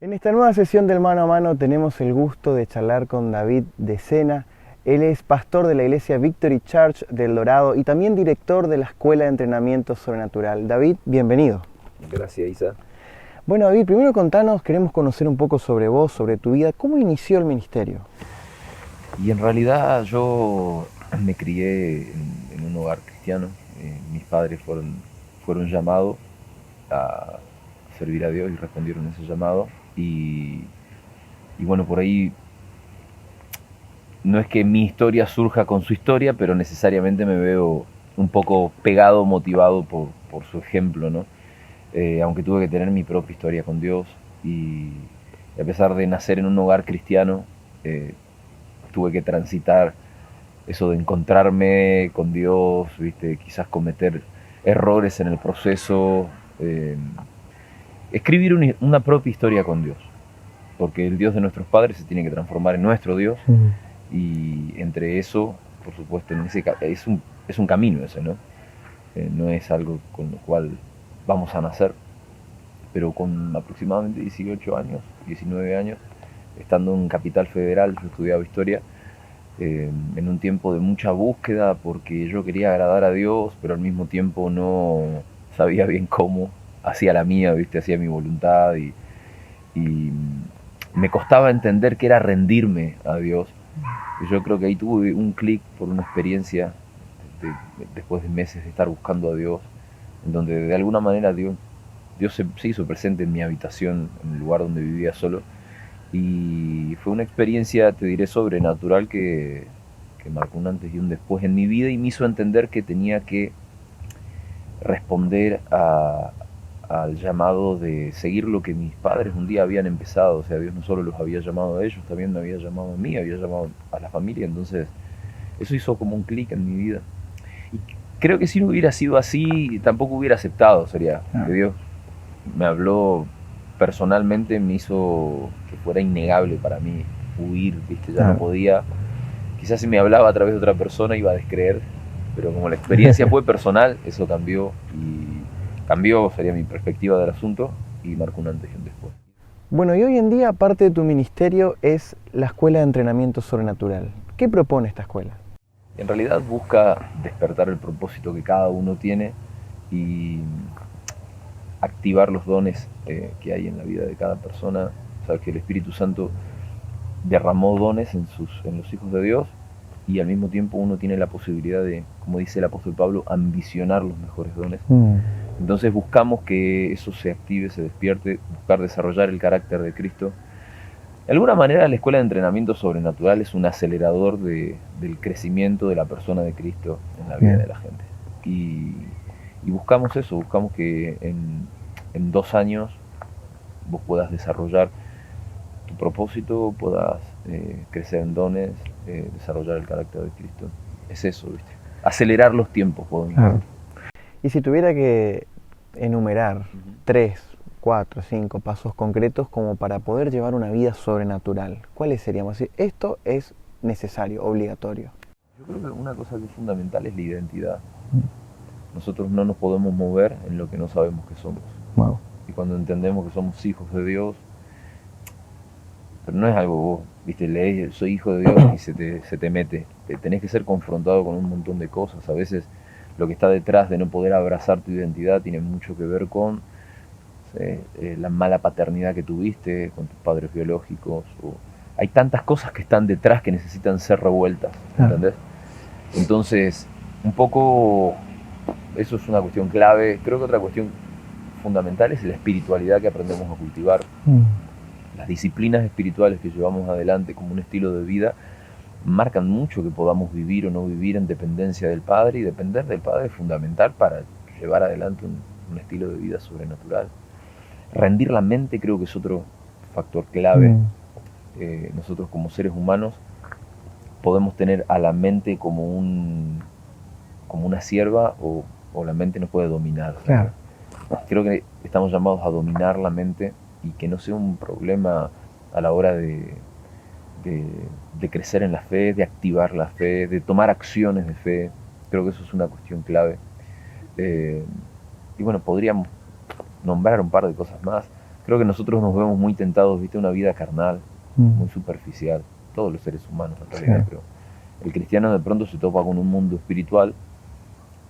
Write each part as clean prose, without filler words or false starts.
En esta nueva sesión del Mano a Mano tenemos el gusto de charlar con David de Sena. Él es pastor de la iglesia Victory Church del Dorado y también director de la Escuela de Entrenamiento Sobrenatural. David, bienvenido. Gracias, Isa. Bueno, David, primero contanos, queremos conocer un poco sobre vos, sobre tu vida. ¿Cómo inició el ministerio? Y en realidad yo me crié en un hogar cristiano. Mis padres fueron llamados a servir a Dios y respondieron ese llamado. Y bueno, por ahí no es que mi historia surja con su historia, pero necesariamente me veo un poco pegado, motivado por su ejemplo, ¿no? Aunque tuve que tener mi propia historia con Dios y a pesar de nacer en un hogar cristiano, tuve que transitar eso de encontrarme con Dios, ¿viste? Quizás cometer errores en el proceso, escribir una propia historia con Dios, porque el Dios de nuestros padres se tiene que transformar en nuestro Dios. Y entre eso, por supuesto, es un camino ese, ¿no? No es algo con lo cual vamos a nacer, pero con aproximadamente 18 años, 19 años, estando en Capital Federal, yo estudiaba historia, en un tiempo de mucha búsqueda, porque yo quería agradar a Dios, pero al mismo tiempo no sabía bien cómo, hacía la mía, ¿viste? Hacía mi voluntad y me costaba entender que era rendirme a Dios. Y yo creo que ahí tuve un clic por una experiencia después de meses de estar buscando a Dios, en donde de alguna manera Dios se hizo presente en mi habitación, en el lugar donde vivía solo, y fue una experiencia, te diré, sobrenatural que marcó un antes y un después en mi vida y me hizo entender que tenía que responder al llamado de seguir lo que mis padres un día habían empezado. O sea, Dios no solo los había llamado a ellos, también me había llamado a mí, había llamado a la familia. Entonces eso hizo como un clic en mi vida. Y creo que si no hubiera sido así, tampoco hubiera aceptado. Sería que Dios me habló personalmente, me hizo que fuera innegable para mí huir, ¿viste? Ya no podía. Quizás si me hablaba a través de otra persona iba a descreer, pero como la experiencia fue personal, eso cambió sería mi perspectiva del asunto, y marcó un antes y un después. Bueno, y hoy en día parte de tu ministerio es la Escuela de Entrenamiento Sobrenatural. ¿Qué propone esta escuela? En realidad busca despertar el propósito que cada uno tiene y activar los dones que hay en la vida de cada persona. Sabes que el Espíritu Santo derramó dones en los hijos de Dios, y al mismo tiempo uno tiene la posibilidad de, como dice el apóstol Pablo, ambicionar los mejores dones. Entonces buscamos que eso se active, se despierte, buscar desarrollar el carácter de Cristo. De alguna manera la Escuela de Entrenamiento Sobrenatural es un acelerador del crecimiento de la persona de Cristo en la vida de la gente. Y buscamos eso, buscamos que en 2 años vos puedas desarrollar tu propósito, puedas crecer en dones, desarrollar el carácter de Cristo. Es eso, ¿viste? Acelerar los tiempos, podemos decir. Y si tuviera que enumerar 3, 4, 5 pasos concretos como para poder llevar una vida sobrenatural, ¿cuáles seríamos? Esto es necesario, obligatorio. Yo creo que una cosa que es fundamental es la identidad. Nosotros no nos podemos mover en lo que no sabemos que somos. Wow. Y cuando entendemos que somos hijos de Dios, pero no es algo vos, viste, lees, soy hijo de Dios y se te mete. Tenés que ser confrontado con un montón de cosas. A veces lo que está detrás de no poder abrazar tu identidad tiene mucho que ver con la mala paternidad que tuviste con tus padres biológicos. Hay tantas cosas que están detrás que necesitan ser revueltas, ¿entendés? Entonces, un poco eso es una cuestión clave. Creo que otra cuestión fundamental es la espiritualidad que aprendemos a cultivar. Las disciplinas espirituales que llevamos adelante como un estilo de vida marcan mucho que podamos vivir o no vivir en dependencia del Padre, y depender del Padre es fundamental para llevar adelante un estilo de vida sobrenatural. Rendir la mente creo que es otro factor clave. Nosotros como seres humanos podemos tener a la mente como una sierva, o la mente nos puede dominar. Claro. Creo que estamos llamados a dominar la mente y que no sea un problema a la hora de crecer en la fe, de activar la fe, de tomar acciones de fe. Creo que eso es una cuestión clave. Y bueno, podríamos nombrar un par de cosas más. Creo que nosotros nos vemos muy tentados, viste, una vida carnal, muy superficial, todos los seres humanos en realidad, Sí. pero el cristiano de pronto se topa con un mundo espiritual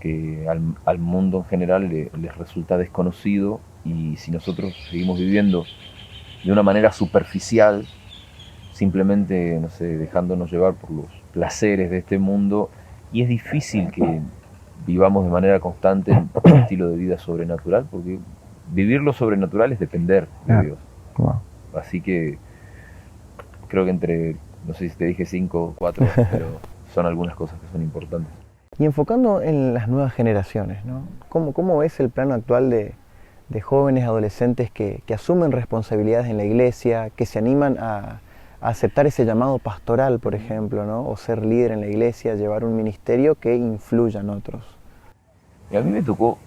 que al mundo en general les resulta desconocido, y si nosotros seguimos viviendo de una manera superficial, simplemente, no sé, dejándonos llevar por los placeres de este mundo, y es difícil que vivamos de manera constante un estilo de vida sobrenatural, porque vivir lo sobrenatural es depender de Dios. Wow. Así que creo que entre, no sé si te dije 5 o 4, pero son algunas cosas que son importantes. Y enfocando en las nuevas generaciones, ¿no? ¿Cómo ves el plano actual de jóvenes, adolescentes que asumen responsabilidades en la iglesia, que se animan a aceptar ese llamado pastoral, por ejemplo, ¿no? O ser líder en la iglesia, llevar un ministerio que influya en otros? Y a mí me tocó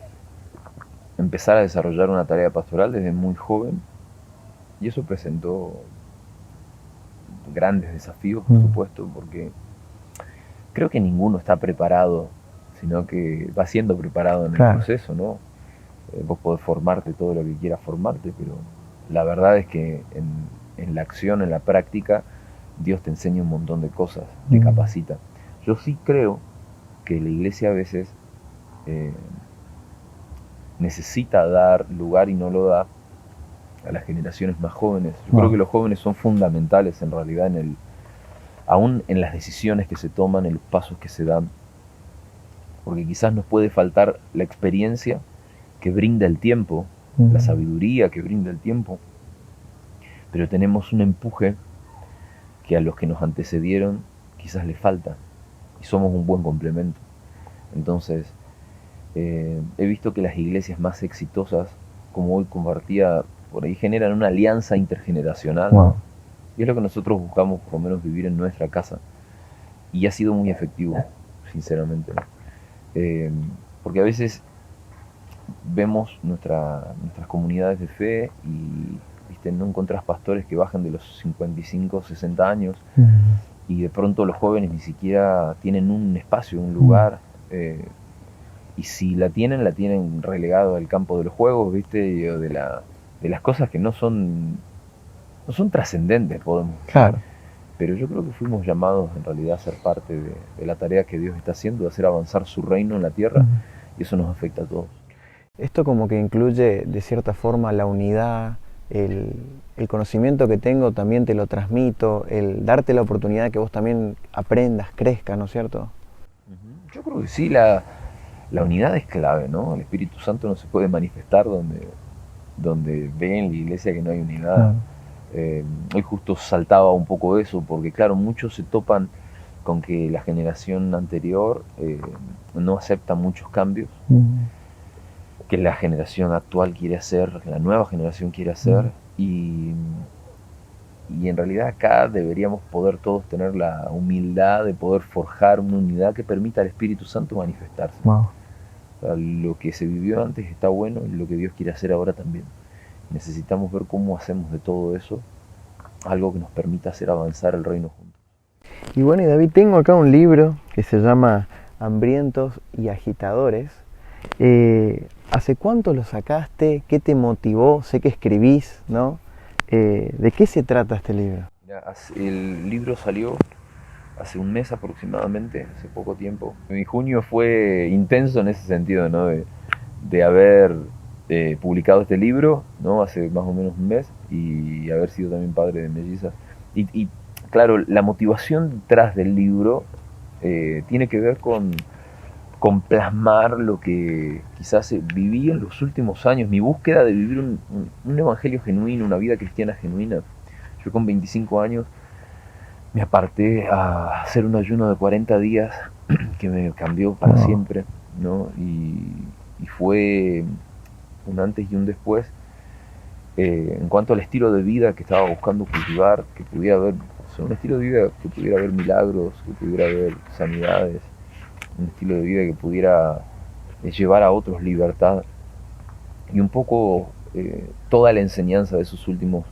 empezar a desarrollar una tarea pastoral desde muy joven, y eso presentó grandes desafíos, por supuesto, porque creo que ninguno está preparado, sino que va siendo preparado en el proceso, ¿no? Vos podés formarte todo lo que quieras formarte, pero la verdad es que en la acción, en la práctica, Dios te enseña un montón de cosas, te capacita. Yo sí creo que la iglesia a veces necesita dar lugar, y no lo da, a las generaciones más jóvenes. Yo creo que los jóvenes son fundamentales en realidad aún en las decisiones que se toman, en los pasos que se dan, porque quizás nos puede faltar la experiencia que brinda el tiempo, la sabiduría que brinda el tiempo, pero tenemos un empuje que a los que nos antecedieron quizás les falta, y somos un buen complemento. Entonces, he visto que las iglesias más exitosas, como hoy compartía, por ahí generan una alianza intergeneracional, ¿no? Y es lo que nosotros buscamos, por lo menos, vivir en nuestra casa, y ha sido muy efectivo, sinceramente, ¿no? Porque a veces vemos nuestras comunidades de fe y, viste, no encontrás pastores que bajan de los 55, 60 años, y de pronto los jóvenes ni siquiera tienen un espacio, un lugar, y si la tienen relegado al campo de los juegos, viste, o de las cosas que no son trascendentes, podemos decir. Claro. Pero yo creo que fuimos llamados en realidad a ser parte de la tarea que Dios está haciendo, de hacer avanzar su reino en la tierra, y eso nos afecta a todos. Esto como que incluye de cierta forma la unidad, el conocimiento que tengo también te lo transmito, el darte la oportunidad de que vos también aprendas, crezcas, ¿no es cierto? Yo creo que sí, la unidad es clave, ¿no? El Espíritu Santo no se puede manifestar donde ve en la iglesia que no hay unidad. Hoy justo saltaba un poco eso, porque claro, muchos se topan con que la generación anterior no acepta muchos cambios, que la generación actual quiere hacer, que la nueva generación quiere hacer, y en realidad acá deberíamos poder todos tener la humildad de poder forjar una unidad que permita al Espíritu Santo manifestarse. O sea, lo que se vivió antes está bueno, y lo que Dios quiere hacer ahora también. Necesitamos ver cómo hacemos de todo eso algo que nos permita hacer avanzar el reino juntos. Y bueno, y David, tengo acá un libro que se llama Hambrientos y Agitadores. ¿Hace cuánto lo sacaste? ¿Qué te motivó? Sé que escribís, ¿no? ¿De qué se trata este libro? Mira, el libro salió hace un mes aproximadamente, hace poco tiempo. Mi junio fue intenso en ese sentido, ¿no? De haber publicado este libro, ¿no? Hace más o menos un mes, y haber sido también padre de mellizas. Y claro, la motivación detrás del libro tiene que ver con plasmar lo que quizás viví en los últimos años, mi búsqueda de vivir un evangelio genuino, una vida cristiana genuina. Yo con 25 años me aparté a hacer un ayuno de 40 días que me cambió para siempre, ¿no? Y fue un antes y un después en cuanto al estilo de vida que estaba buscando cultivar, que pudiera haber, o sea, un estilo de vida que pudiera haber milagros, que pudiera haber sanidades, un estilo de vida que pudiera llevar a otros libertad, y un poco toda la enseñanza de estos últimos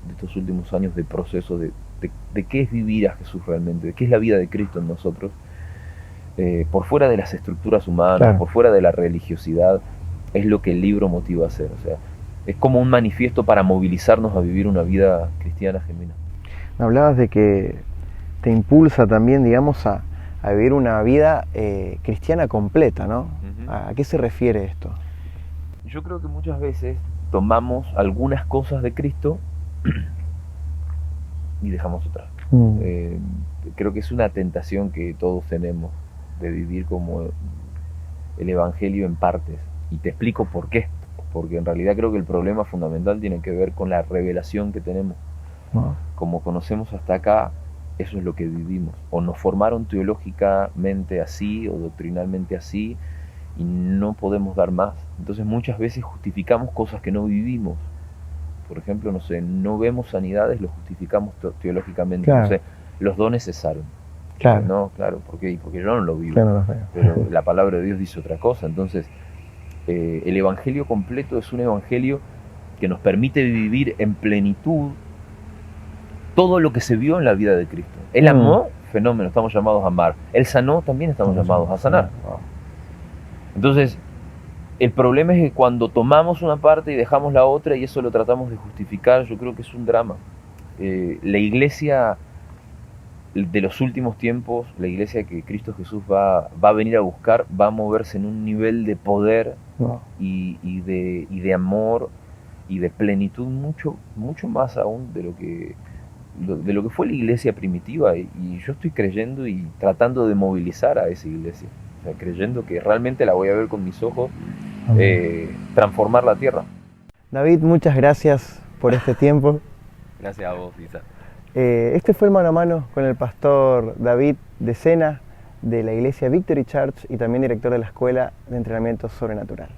años de proceso de qué es vivir a Jesús realmente, de qué es la vida de Cristo en nosotros, por fuera de las estructuras humanas, por fuera de la religiosidad, es lo que el libro motiva a hacer. O sea, es como un manifiesto para movilizarnos a vivir una vida cristiana genuina. Me hablabas de que te impulsa también, digamos, a vivir una vida cristiana completa, ¿no? Uh-huh. ¿A qué se refiere esto? Yo creo que muchas veces tomamos algunas cosas de Cristo y dejamos otras. Creo que es una tentación que todos tenemos de vivir como el Evangelio en partes. Y te explico por qué. Porque en realidad creo que el problema fundamental tiene que ver con la revelación que tenemos. Como conocemos hasta acá, eso es lo que vivimos. O nos formaron teológicamente así o doctrinalmente así y no podemos dar más. Entonces muchas veces justificamos cosas que no vivimos. Por ejemplo, no sé, no vemos sanidades, lo justificamos teológicamente. Claro. No sé, los dones cesaron. Claro. No, claro, porque yo no lo vivo. Claro, no veo. Pero la palabra de Dios dice otra cosa. Entonces, el evangelio completo es un evangelio que nos permite vivir en plenitud todo lo que se vio en la vida de Cristo. Él amó, fenómeno, estamos llamados a amar. Él sanó, también estamos llamados a sanar. Entonces, el problema es que cuando tomamos una parte y dejamos la otra y eso lo tratamos de justificar, yo creo que es un drama. La iglesia de los últimos tiempos, la iglesia que Cristo Jesús va a venir a buscar, va a moverse en un nivel de poder y de amor y de plenitud mucho más aún de lo que fue la iglesia primitiva, y yo estoy creyendo y tratando de movilizar a esa iglesia, o sea, creyendo que realmente la voy a ver con mis ojos, transformar la tierra. David, muchas gracias por este tiempo. Gracias a vos, Isa. Este fue el Mano a Mano con el pastor David de Sena, de la iglesia Victory Church y también director de la Escuela de Entrenamiento Sobrenatural.